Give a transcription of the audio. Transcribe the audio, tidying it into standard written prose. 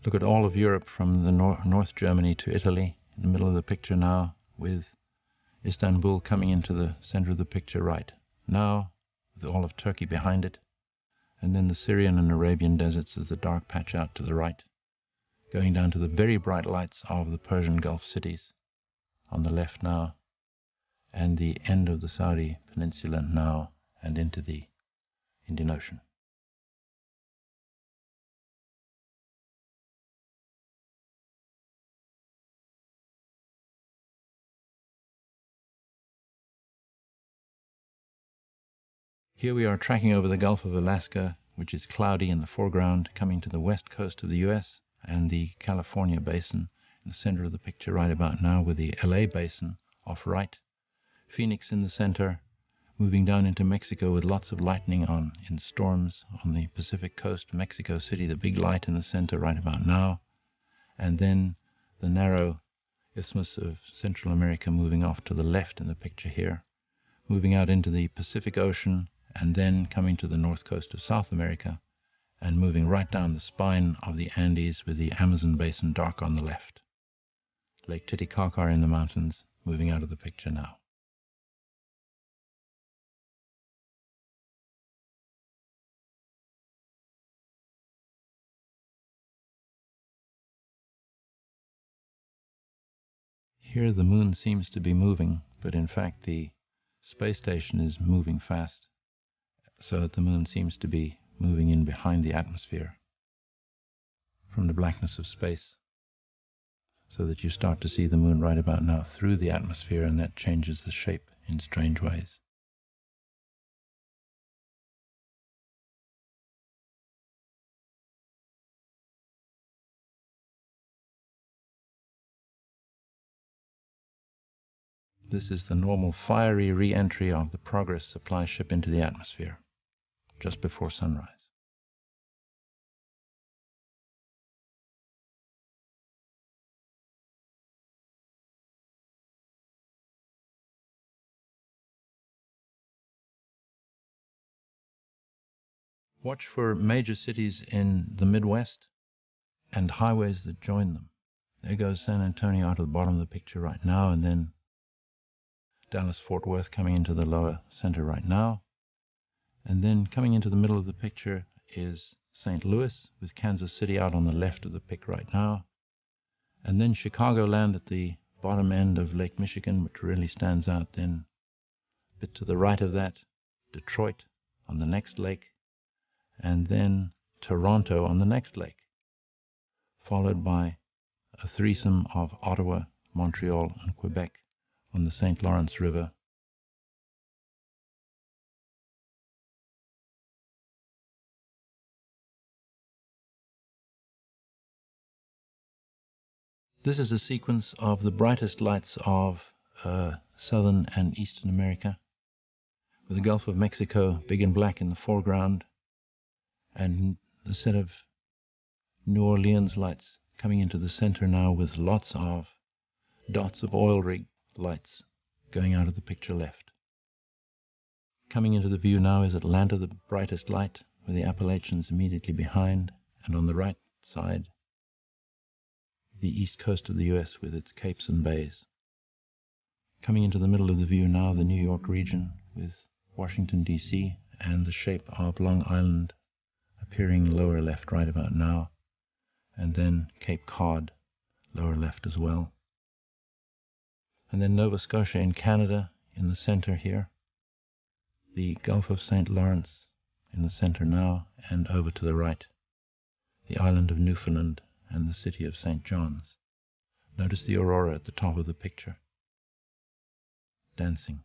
Look at all of Europe from the North Germany to Italy, in the middle of the picture now, with Istanbul coming into the center of the picture right now, with all of Turkey behind it, and then the Syrian and Arabian deserts as the dark patch out to the right, going down to the very bright lights of the Persian Gulf cities on the left now, and the end of the Saudi Peninsula now, and into the Indian Ocean. Here we are tracking over the Gulf of Alaska, which is cloudy in the foreground, coming to the west coast of the US and the California basin in the center of the picture right about now, with the LA basin off right. Phoenix in the center, moving down into Mexico with lots of lightning in storms on the Pacific coast. Mexico City, the big light in the center right about now. And then the narrow isthmus of Central America moving off to the left in the picture here, moving out into the Pacific Ocean, and then coming to the north coast of South America and moving right down the spine of the Andes with the Amazon basin dark on the left. Lake Titicaca in the mountains, moving out of the picture now. Here the moon seems to be moving, but in fact the space station is moving fast, so that the moon seems to be moving in behind the atmosphere from the blackness of space, so that you start to see the moon right about now through the atmosphere, and that changes the shape in strange ways. This is the normal fiery re-entry of the Progress supply ship into the atmosphere, just before sunrise. Watch for major cities in the Midwest and highways that join them. There goes San Antonio out of the bottom of the picture right now, and then Dallas-Fort Worth coming into the lower center right now. And then coming into the middle of the picture is St. Louis, with Kansas City out on the left of the pic right now. And then Chicagoland at the bottom end of Lake Michigan, which really stands out. Then a bit to the right of that, Detroit on the next lake, and then Toronto on the next lake, followed by a threesome of Ottawa, Montreal, and Quebec on the St. Lawrence River. This is a sequence of the brightest lights of Southern and Eastern America, with the Gulf of Mexico big and black in the foreground, and the set of New Orleans lights coming into the center now, with lots of dots of oil rig lights going out of the picture left. Coming into the view now is Atlanta, the brightest light, with the Appalachians immediately behind, and on the right side, the east coast of the US with its capes and bays. Coming into the middle of the view now, the New York region with Washington, D.C., and the shape of Long Island appearing lower left right about now, and then Cape Cod lower left as well. And then Nova Scotia in Canada in the center here, the Gulf of St. Lawrence in the center now, and over to the right, the island of Newfoundland and the city of St. John's. Notice the aurora at the top of the picture, dancing.